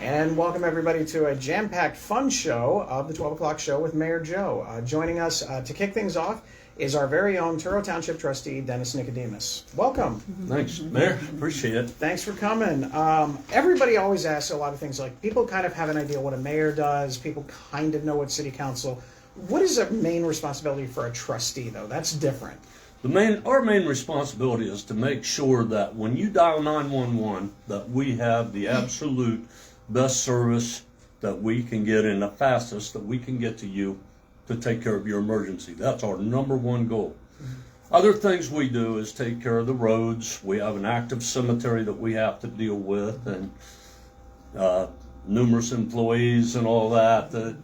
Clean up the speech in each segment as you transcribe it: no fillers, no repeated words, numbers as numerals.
And welcome everybody to a jam-packed fun show of the 12 o'clock show with Mayor Joe. Joining us to kick things off is our very own Truro Township Trustee, Dennis Nicodemus. Welcome. Thanks, Mayor. Appreciate it. Thanks for coming. Everybody always asks a lot of things, like people kind of have an idea what a mayor does, people kind of know what city council. What is a main responsibility for a trustee, though? That's different. Our main responsibility is to make sure that when you dial 911, that we have the absolute best service that we can get and the fastest that we can get to you to take care of your emergency. That's our number one goal. Other things we do is take care of the roads. We have an active cemetery that we have to deal with, and numerous employees and all that.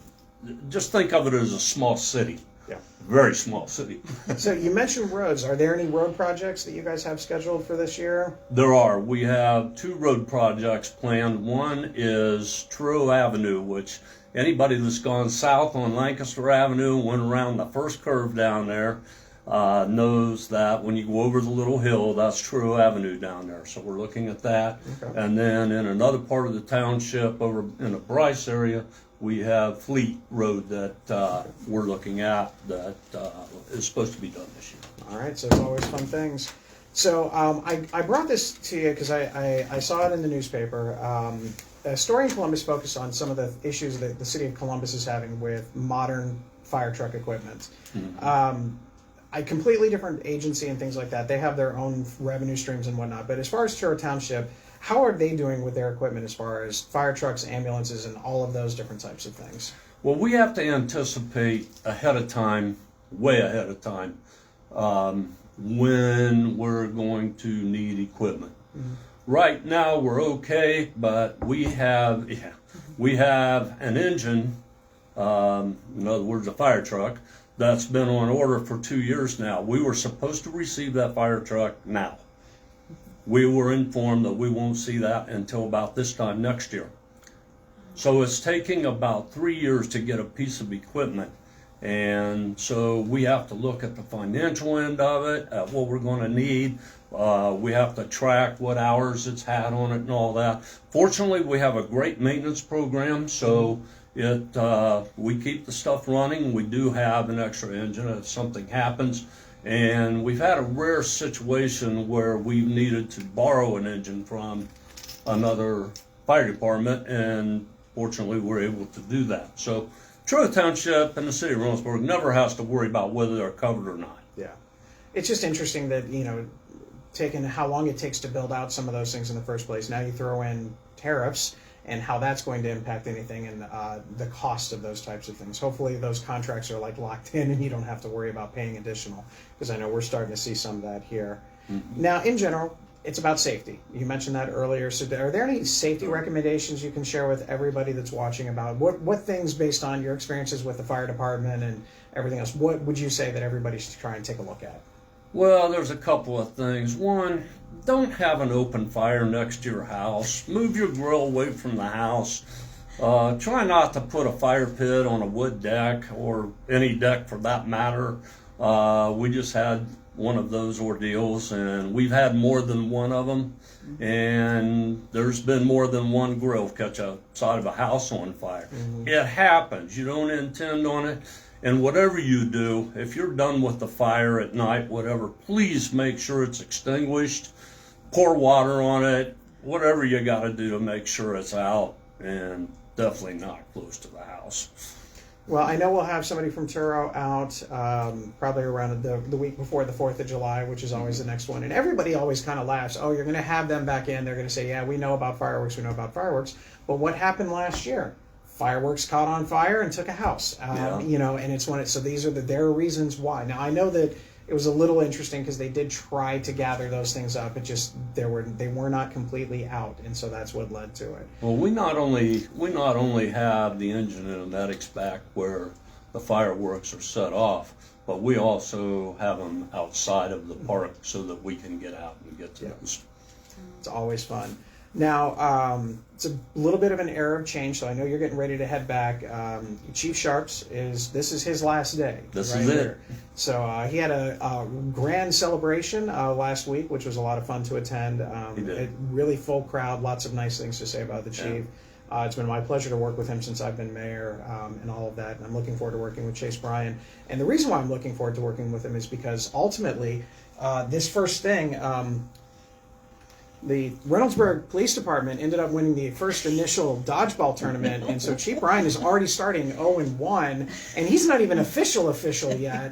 Just think of it as a small city. Yeah. Very small city. So you mentioned roads. Are there any road projects that you guys have scheduled for this year? There are. We have two road projects planned. One is Truro Avenue, which anybody that's gone south on Lancaster Avenue and went around the first curve down there knows that when you go over the little hill, that's Truro Avenue down there. So we're looking at that. Okay. And then in another part of the township over in the Bryce area, we have Fleet Road that we're looking at that is supposed to be done this year. All right, so it's always fun things. So I brought this to you because I saw it in the newspaper. A story in Columbus focused on some of the issues that the city of Columbus is having with modern fire truck equipment. Mm-hmm. A completely different agency and things like that. They have their own revenue streams and whatnot. But as far as Truro Township, how are they doing with their equipment as far as fire trucks, ambulances, and all of those different types of things? Well, we have to anticipate ahead of time, way ahead of time, when we're going to need equipment. Mm-hmm. Right now we're okay, but we have an engine, in other words, a fire truck, that's been on order for 2 years now. We were supposed to receive that fire truck now. We were informed that we won't see that until about this time next year. So it's taking about 3 years to get a piece of equipment. And so we have to look at the financial end of it, at what we're going to need. We have to track what hours it's had on it and all that. Fortunately, we have a great maintenance program, so we keep the stuff running. We do have an extra engine if something happens. And we've had a rare situation where we've needed to borrow an engine from another fire department, and fortunately we're able to do that. So Truro Township and the city of Romansburg never has to worry about whether they're covered or not. Yeah. It's just interesting that, taking how long it takes to build out some of those things in the first place. Now you throw in tariffs and how that's going to impact anything and the cost of those types of things. Hopefully those contracts are locked in and you don't have to worry about paying additional, because I know we're starting to see some of that here. Mm-hmm. Now, in general, it's about safety. You mentioned that earlier. So are there any safety recommendations you can share with everybody that's watching about what things, based on your experiences with the fire department and everything else, what would you say that everybody should try and take a look at? Well, there's a couple of things. One, don't have an open fire next to your house. Move your grill away from the house. Try not to put a fire pit on a wood deck or any deck for that matter. We just had one of those ordeals, and we've had more than one of them. And there's been more than one grill catch a side of a house on fire. Mm-hmm. It happens. You don't intend on it. And whatever you do, if you're done with the fire at night, whatever, please make sure it's extinguished. Pour water on it, whatever you got to do to make sure it's out, and definitely not close to the house. Well, I know we'll have somebody from Truro out probably around the week before the 4th of July, which is always the next one. And everybody always kind of laughs. Oh, you're going to have them back in. They're going to say, yeah, we know about fireworks. We know about fireworks. But what happened last year? Fireworks caught on fire and took a house. And it's so these are there are reasons why. Now, I know that it was a little interesting because they did try to gather those things up. It just they were not completely out, and so that's what led to it. Well, we not only have the engine in a medic's back where the fireworks are set off, but we also have them outside of the park so that we can get out and get to those. It's always fun. Now, it's a little bit of an era of change, so I know you're getting ready to head back. Chief Sharps this is his last day. This is it. So he had a grand celebration last week, which was a lot of fun to attend. He did. Really full crowd, lots of nice things to say about the chief. It's been my pleasure to work with him since I've been mayor, and all of that. And I'm looking forward to working with Chase Bryan. And the reason why I'm looking forward to working with him is because ultimately, this first thing, the Reynoldsburg Police Department ended up winning the first initial dodgeball tournament, and so Chief Bryan is already starting 0-1, and he's not even official yet.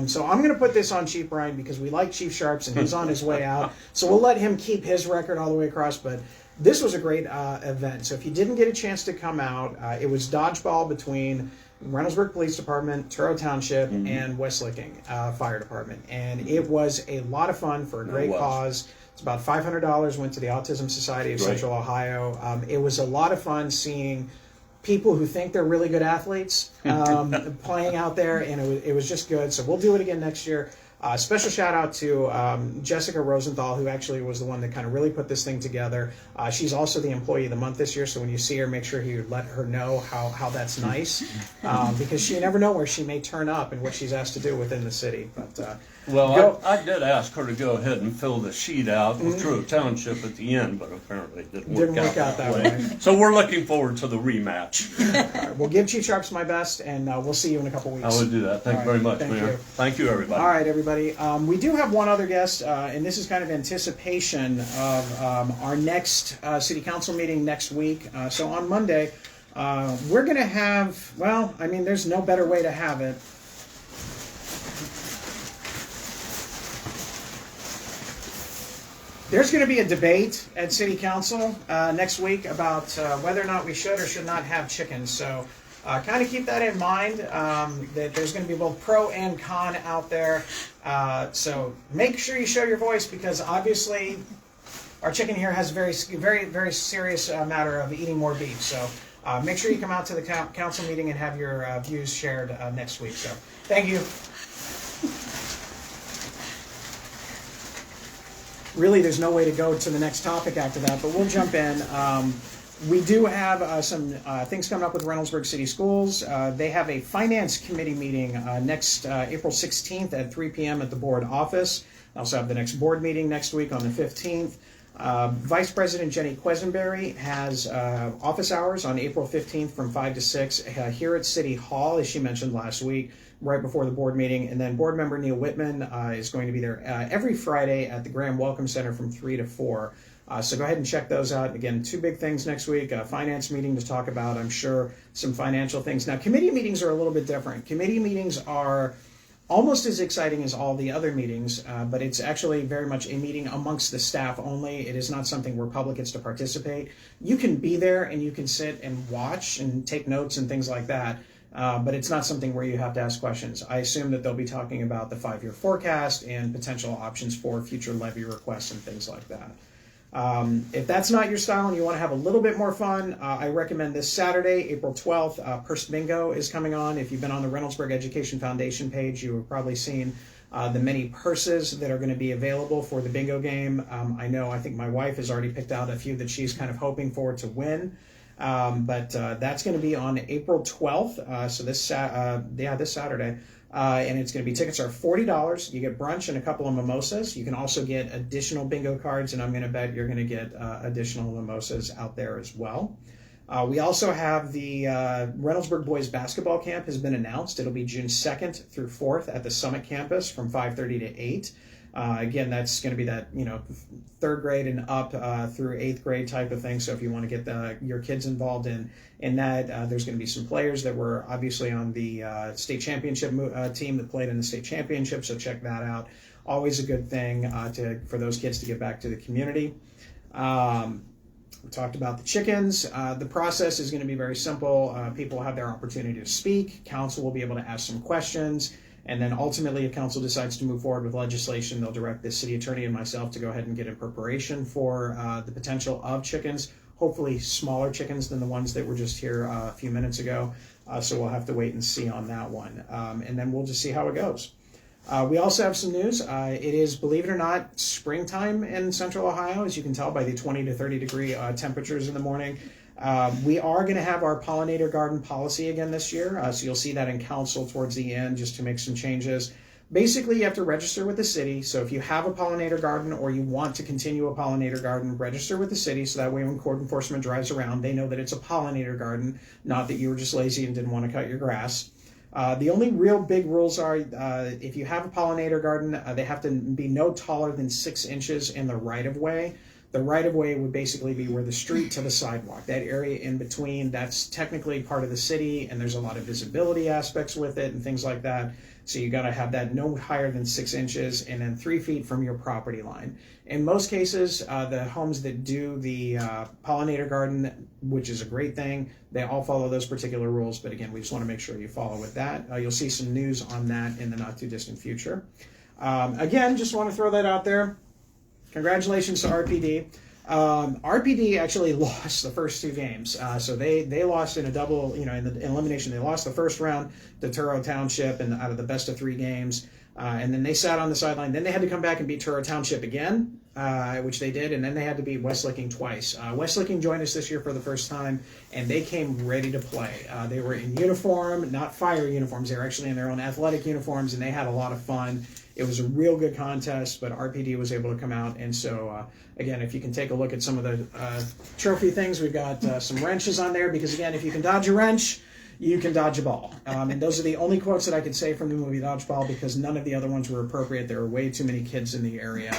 So I'm going to put this on Chief Bryan because we like Chief Sharps, and he's on his way out. So we'll let him keep his record all the way across. But this was a great event. So if you didn't get a chance to come out, it was dodgeball between Reynoldsburg Police Department, Truro Township, and West Licking Fire Department, and it was a lot of fun for a great cause. It's about $500 went to the Autism Society of Central Ohio. It was a lot of fun seeing people who think they're really good athletes playing out there, and it was just good. So we'll do it again next year. Special shout out to Jessica Rosenthal, who actually was the one that kind of really put this thing together. She's also the Employee of the Month this year, so when you see her, make sure you let her know how that's nice, because you never know where she may turn up and what she's asked to do within the city. But I did ask her to go ahead and fill the sheet out with Truro Township at the end, but apparently it didn't work out that way. So we're looking forward to the rematch. All right, we'll give Chief Sharps my best, and we'll see you in a couple weeks. I would do that. Thank you very much, Mayor. Thank you, everybody. All right, everybody. We do have one other guest, and this is kind of anticipation of our next City Council meeting next week. So on Monday, we're going to have, there's no better way to have it. There's going to be a debate at City Council next week about whether or not we should or should not have chickens. So kind of keep that in mind, that there's going to be both pro and con out there. So make sure you show your voice, because obviously our chicken here has a very, very, very serious matter of eating more beef. So make sure you come out to the council meeting and have your views shared next week. So thank you. Really, there's no way to go to the next topic after that, but we'll jump in. We do have some things coming up with Reynoldsburg City Schools. They have a Finance Committee meeting next April 16th at 3 p.m. at the board office. They also have the next board meeting next week on the 15th. Vice President Jenny Quesenberry has office hours on April 15th from 5 to 6 here at City Hall, as she mentioned last week, right before the board meeting. And then board member Neil Whitman is going to be there every Friday at the Graham Welcome Center from 3 to 4. So go ahead and check those out. Again, two big things next week, a finance meeting to talk about, I'm sure, some financial things. Now, committee meetings are a little bit different. Committee meetings are almost as exciting as all the other meetings, but it's actually very much a meeting amongst the staff only. It is not something where public gets to participate. You can be there and you can sit and watch and take notes and things like that, but it's not something where you have to ask questions. I assume that they'll be talking about the 5-year forecast and potential options for future levy requests and things like that. If that's not your style and you want to have a little bit more fun, I recommend this Saturday, April 12th, Purse Bingo is coming on. If you've been on the Reynoldsburg Education Foundation page, you have probably seen the many purses that are going to be available for the bingo game. I think my wife has already picked out a few that she's kind of hoping for to win. But that's going to be on April 12th, so this Saturday. And it's going to be, tickets are $40. You get brunch and a couple of mimosas. You can also get additional bingo cards, and I'm going to bet you're going to get additional mimosas out there as well. We also have the Reynoldsburg Boys Basketball Camp has been announced. It'll be June 2nd through 4th at the Summit Campus from 5:30 to 8. Again, that's going to be that, third grade and up through 8th grade type of thing. So if you want to get your kids involved in that, there's going to be some players that were obviously on the state championship team that played in the state championship. So check that out. Always a good thing for those kids to get back to the community. We talked about the chickens. The process is going to be very simple. People have their opportunity to speak. Council will be able to ask some questions. And then ultimately, if council decides to move forward with legislation, they'll direct the city attorney and myself to go ahead and get in preparation for the potential of chickens, hopefully smaller chickens than the ones that were just here a few minutes ago. So we'll have to wait and see on that one. And then we'll just see how it goes. We also have some news. It is, believe it or not, springtime in Central Ohio, as you can tell by the 20 to 30 degree temperatures in the morning. We are going to have our pollinator garden policy again this year, so you'll see that in council towards the end just to make some changes. Basically, you have to register with the city. So if you have a pollinator garden or you want to continue a pollinator garden, register with the city. So that way when code enforcement drives around, they know that it's a pollinator garden, not that you were just lazy and didn't want to cut your grass. The only real big rules are if you have a pollinator garden, they have to be no taller than 6 inches in the right-of-way. The right-of-way would basically be where the street to the sidewalk, that area in between, that's technically part of the city, and there's a lot of visibility aspects with it and things like that. So you got to have that no higher than 6 inches and then 3 feet from your property line. In most cases, the homes that do the pollinator garden, which is a great thing, they all follow those particular rules. But again, we just want to make sure you follow with that. You'll see some news on that in the not too distant future. Again, just want to throw that out there. Congratulations to RPD. RPD actually lost the first 2 games. So they lost in a double, in the elimination. They lost the first round to Truro Township and out of the best of 3 games. And then they sat on the sideline. Then they had to come back and beat Truro Township again, which they did. And then they had to beat West Licking twice. West Licking joined us this year for the first time, and they came ready to play. They were in uniform, not fire uniforms. They were actually in their own athletic uniforms, and they had a lot of fun. It was a real good contest, but RPD was able to come out. And so, again, if you can take a look at some of the trophy things, we've got some wrenches on there, because, again, if you can dodge a wrench, you can dodge a ball. And those are the only quotes that I could say from the movie Dodgeball, because none of the other ones were appropriate. There were way too many kids in the area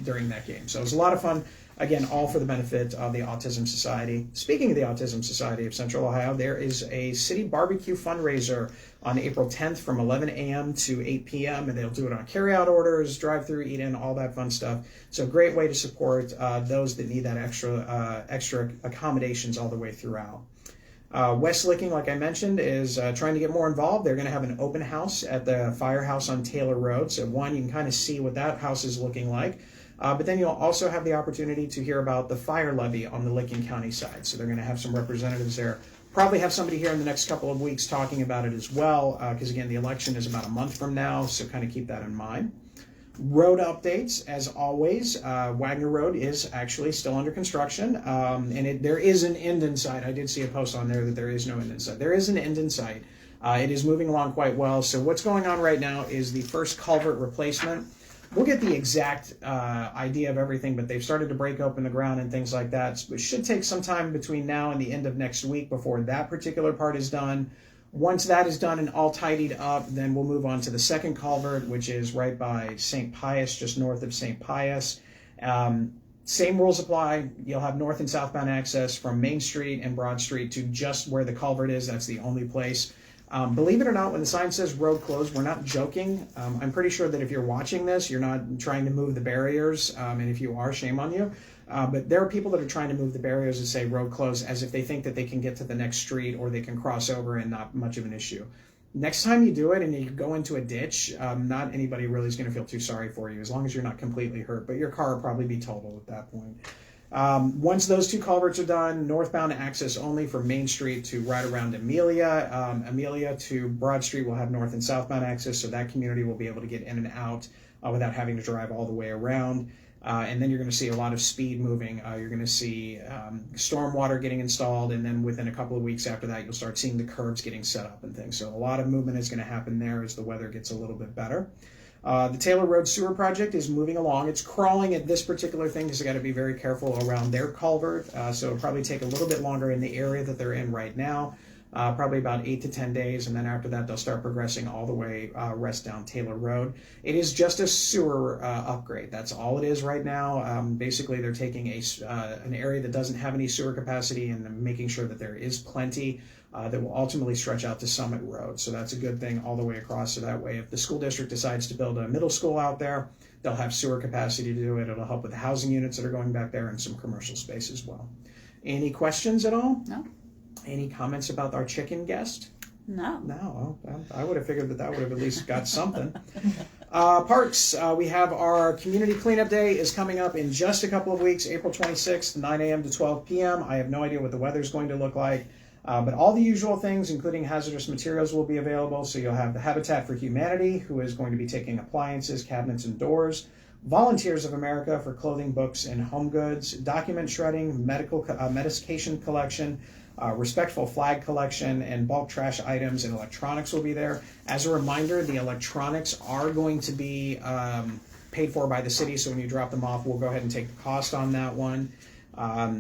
during that game. So it was a lot of fun. Again, all for the benefit of the Autism Society. Speaking of the Autism Society of Central Ohio, there is a city barbecue fundraiser on April 10th from 11 a.m. to 8 p.m. And they'll do it on carry-out orders, drive-through, eat-in, all that fun stuff. So a great way to support those that need that extra accommodations all the way throughout. West Licking, like I mentioned, is trying to get more involved. They're going to have an open house at the firehouse on Taylor Road. So one, you can kind of see what that house is looking like. But then you'll also have the opportunity to hear about the fire levy on the Licking County side. So they're going to have some representatives there. Probably have somebody here in the next couple of weeks talking about it as well, because again, the election is about a month from now, so kind of keep that in mind. Road updates, as always. Wagner Road is actually still under construction, and there is an end in sight. I did see a post on there that there is no end in sight. There is an end in sight. It is moving along quite well. So what's going on right now is the first culvert replacement. We'll get the exact idea of everything, but they've started to break open the ground and things like that. So it should take some time between now and the end of next week before that particular part is done. Once that is done and all tidied up, then we'll move on to the second culvert, which is right by St. Pius, just north of St. Pius. Same rules apply. You'll have north and southbound access from Main Street and Broad Street to just where the culvert is. That's the only place. Believe it or not, when the sign says road closed, we're not joking. I'm pretty sure that if you're watching this, you're not trying to move the barriers, and if you are, shame on you. But there are people that are trying to move the barriers and say road closed as if they think that they can get to the next street or they can cross over and not much of an issue. Next time you do it and you go into a ditch, not anybody really is going to feel too sorry for you, as long as you're not completely hurt, but your car will probably be totaled at that point. Once those 2 culverts are done, northbound access only from Main Street to right around Amelia. Amelia to Broad Street will have north and southbound access, so that community will be able to get in and out without having to drive all the way around. And then you're going to see a lot of speed moving. You're going to see stormwater getting installed, and then within a couple of weeks after that, you'll start seeing the curbs getting set up and things. So a lot of movement is going to happen there as the weather gets a little bit better. The Taylor Road Sewer Project is moving along. It's crawling at this particular thing because they got to be very careful around their culvert. So it'll probably take a little bit longer in the area that they're in right now. Probably about 8 to 10 days, and then after that they'll start progressing all the way west down Taylor Road. It is just a sewer upgrade. That's all it is right now. Basically, they're taking an area that doesn't have any sewer capacity and making sure that there is plenty that will ultimately stretch out to Summit Road. So that's a good thing all the way across. So that way, if the school district decides to build a middle school out there, they'll have sewer capacity to do it. It'll help with the housing units that are going back there and some commercial space as well. Any questions at all? No. Any comments about our chicken guest? No. No. Well, I would have figured that would have at least got something. Parks, we have our community cleanup day is coming up in just a couple of weeks, April 26th, 9 a.m. to 12 p.m. I have no idea what the weather's going to look like, but all the usual things, including hazardous materials, will be available. So you'll have the Habitat for Humanity, who is going to be taking appliances, cabinets, and doors. Volunteers of America for clothing, books, and home goods. Document shredding, medication collection. Respectful flag collection and bulk trash items and electronics will be there. As a reminder, the electronics are going to be paid for by the city, so when you drop them off, we'll go ahead and take the cost on that one.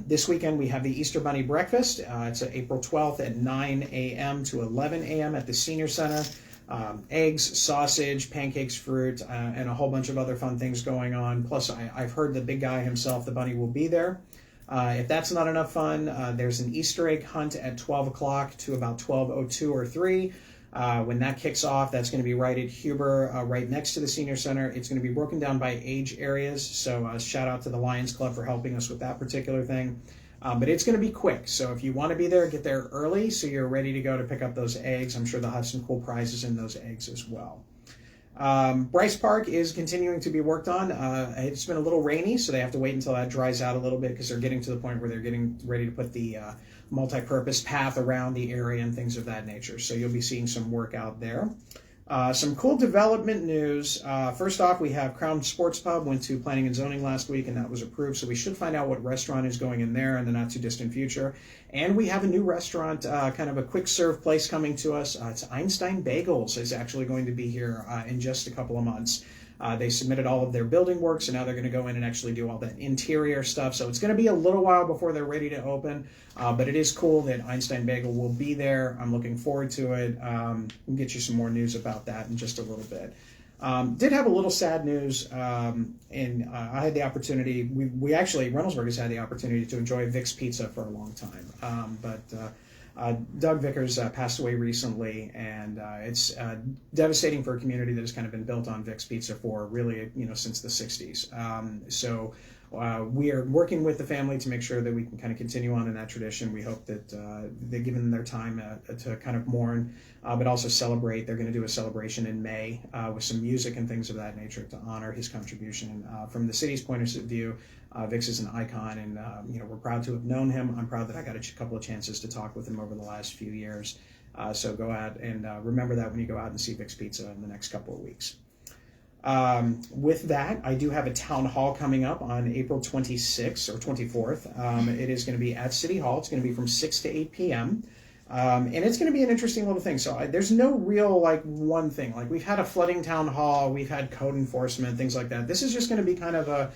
This weekend we have the Easter Bunny Breakfast. It's April 12th at 9 a.m. to 11 a.m. at the Senior Center. Eggs, sausage, pancakes, fruit, and a whole bunch of other fun things going on. Plus, I've heard the big guy himself, the bunny, will be there. If that's not enough fun, there's an Easter egg hunt at 12 o'clock to about 12:02 or 3. When that kicks off, that's going to be right at Huber, right next to the Senior Center. It's going to be broken down by age areas, so shout out to the Lions Club for helping us with that particular thing. But it's going to be quick, so if you want to be there, get there early so you're ready to go to pick up those eggs. I'm sure they'll have some cool prizes in those eggs as well. Bryce Park is continuing to be worked on. It's been a little rainy, so they have to wait until that dries out a little bit because they're getting to the point where they're getting ready to put the multi-purpose path around the area and things of that nature. So you'll be seeing some work out there. Some cool development news. First off, we have Crown Sports Pub, went to Planning and Zoning last week, and that was approved. So we should find out what restaurant is going in there in the not too distant future. And we have a new restaurant, kind of a quick serve place coming to us. It's Einstein Bagels is actually going to be here in just a couple of months. They submitted all of their building work, so now they're going to go in and actually do all that interior stuff. So it's going to be a little while before they're ready to open, but it is cool that Einstein Bagel will be there. I'm looking forward to it. We'll get you some more news about that in just a little bit. Did have a little sad news, and I had the opportunity, we actually, Reynoldsburg has had the opportunity to enjoy Vic's Pizza for a long time, but Doug Vickers passed away recently, and it's devastating for a community that has kind of been built on Vic's Pizza for really, since the 60s. So we are working with the family to make sure that we can kind of continue on in that tradition. We hope that they've given their time to kind of mourn, but also celebrate. They're going to do a celebration in May with some music and things of that nature to honor his contribution. From the city's point of view, Vic's is an icon, and we're proud to have known him. I'm proud that I got a couple of chances to talk with him over the last few years. So go out and remember that when you go out and see Vic's Pizza in the next couple of weeks. With that, I do have a town hall coming up on April 26th or 24th. It is going to be at City Hall. It's going to be from 6 to 8 p.m. And it's going to be an interesting little thing. So there's no real one thing. We've had a flooding town hall, we've had code enforcement, things like that. This is just going to be kind of a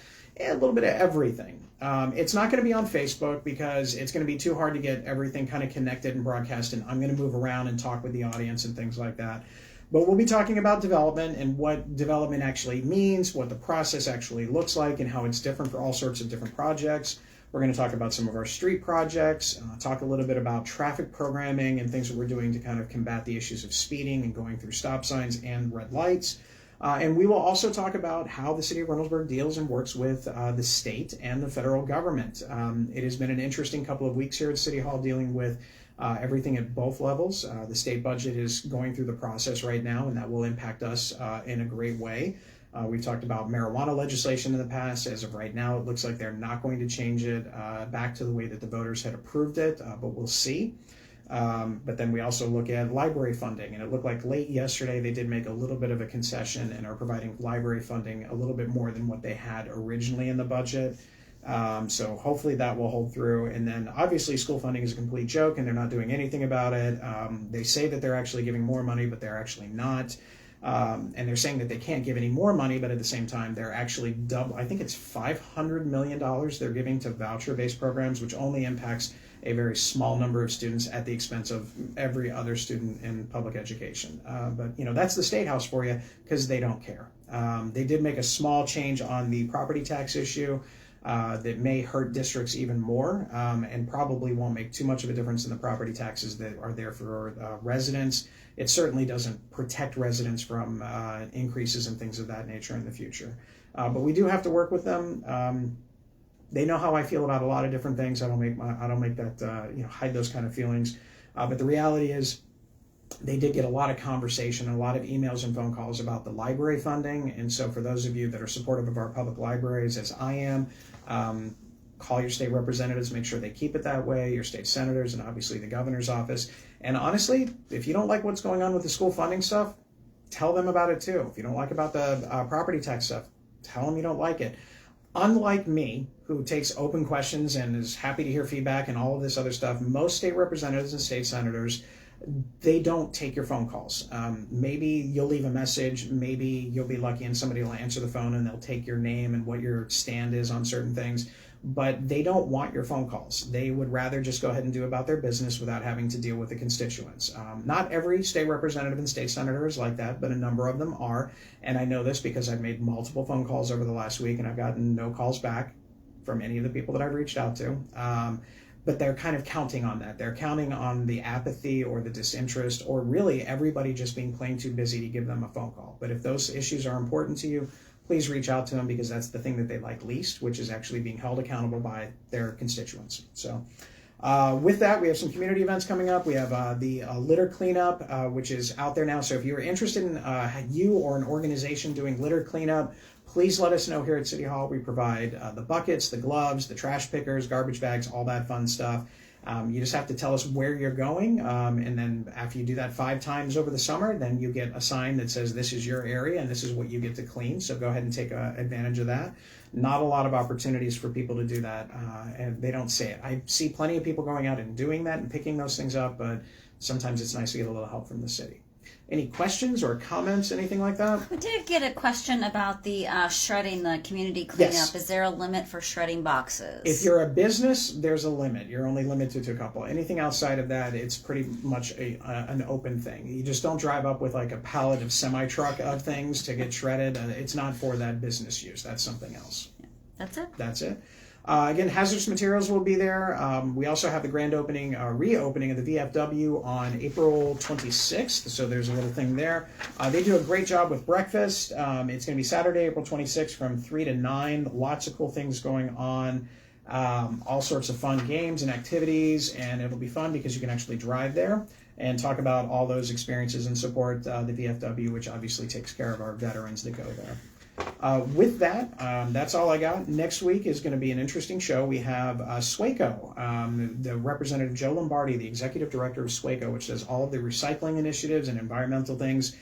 little bit of everything. It's not going to be on Facebook because it's going to be too hard to get everything kind of connected and broadcast, and I'm going to move around and talk with the audience and things like that. But we'll be talking about development and what development actually means, what the process actually looks like, and how it's different for all sorts of different projects. We're going to talk about some of our street projects, talk a little bit about traffic programming and things that we're doing to kind of combat the issues of speeding and going through stop signs and red lights. And we will also talk about how the city of Reynoldsburg deals and works with the state and the federal government. It has been an interesting couple of weeks here at City Hall dealing with everything at both levels. The state budget is going through the process right now, and that will impact us in a great way. We've talked about marijuana legislation in the past. As of right now, it looks like they're not going to change it back to the way that the voters had approved it, but we'll see. But then we also look at library funding, and it looked like late yesterday they did make a little bit of a concession and are providing library funding a little bit more than what they had originally in the budget. So hopefully that will hold through. And then obviously school funding is a complete joke and they're not doing anything about it. They say that they're actually giving more money, but they're actually not. And they're saying that they can't give any more money, but at the same time, they're actually I think it's $500 million they're giving to voucher-based programs, which only impacts a very small number of students at the expense of every other student in public education. But that's the State House for you, because they don't care. They did make a small change on the property tax issue that may hurt districts even more, and probably won't make too much of a difference in the property taxes that are there for residents. It certainly doesn't protect residents from increases and things of that nature in the future. But we do have to work with them. They know how I feel about a lot of different things. I don't make that hide those kind of feelings. But the reality is, they did get a lot of conversation and a lot of emails and phone calls about the library funding. And so for those of you that are supportive of our public libraries, as I am, call your state representatives, make sure they keep it that way, your state senators, and obviously the governor's office. And honestly, if you don't like what's going on with the school funding stuff, tell them about it too. If you don't like about the property tax stuff, tell them you don't like it. Unlike me, who takes open questions and is happy to hear feedback and all of this other stuff. Most state representatives and state senators, they don't take your phone calls. Maybe you'll leave a message, maybe you'll be lucky and somebody will answer the phone and they'll take your name and what your stand is on certain things, but they don't want your phone calls. They would rather just go ahead and do about their business without having to deal with the constituents. Not every state representative and state senator is like that, but a number of them are, and I know this because I've made multiple phone calls over the last week and I've gotten no calls back from any of the people that I've reached out to. But they're kind of counting on that. They're counting on the apathy or the disinterest, or really everybody just being plain too busy to give them a phone call. But if those issues are important to you, please reach out to them, because that's the thing that they like least, which is actually being held accountable by their constituents. So with that, we have some community events coming up. We have the litter cleanup, which is out there now. So if you're interested in you or an organization doing litter cleanup, please let us know here at City Hall. We provide the buckets, the gloves, the trash pickers, garbage bags, all that fun stuff. You just have to tell us where you're going, and then after you do that 5 times over the summer, then you get a sign that says this is your area and this is what you get to clean. So go ahead and take advantage of that. Not a lot of opportunities for people to do that, and they don't say it. I see plenty of people going out and doing that and picking those things up, but sometimes it's nice to get a little help from the city. Any questions or comments, anything like that? We did get a question about the shredding, the community cleanup. Yes. Is there a limit for shredding boxes? If you're a business, there's a limit. You're only limited to a couple. Anything outside of that, it's pretty much an open thing. You just don't drive up with like a pallet of semi-truck of things to get shredded. It's not for that business use. That's something else. Yeah. That's it? That's it. Again, hazardous materials will be there. We also have the grand opening, reopening of the VFW on April 26th. So there's a little thing there. They do a great job with breakfast. It's going to be Saturday, April 26th from 3 to 9. Lots of cool things going on. All sorts of fun games and activities. And it'll be fun because you can actually drive there and talk about all those experiences and support the VFW, which obviously takes care of our veterans that go there. With that, that's all I got. Next week is going to be an interesting show. We have SWACO, the Representative Joe Lombardi, the Executive Director of SWACO, which does all of the recycling initiatives and environmental things.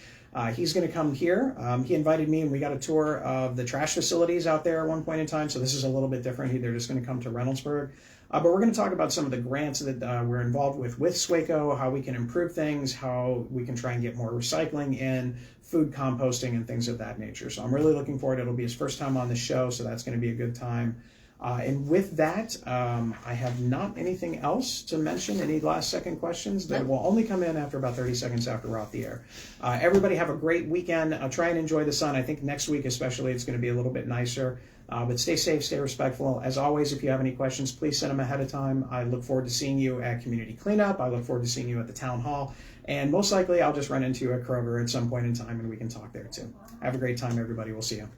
He's going to come here. He invited me, and we got a tour of the trash facilities out there at one point in time, so this is a little bit different. They're just going to come to Reynoldsburg. But we're going to talk about some of the grants that we're involved with SWACO, how we can improve things, how we can try and get more recycling in, food composting, and things of that nature. So I'm really looking forward. It'll be his first time on the show, so that's going to be a good time. And with that, I have not anything else to mention. Any last second questions? That will only come in after about 30 seconds after we're off the air. Everybody have a great weekend. Try and enjoy the sun. I think next week especially it's going to be a little bit nicer. But stay safe, stay respectful. As always, if you have any questions, please send them ahead of time. I look forward to seeing you at Community Cleanup. I look forward to seeing you at the Town Hall. And most likely I'll just run into you at Kroger at some point in time and we can talk there too. Have a great time, everybody. We'll see you.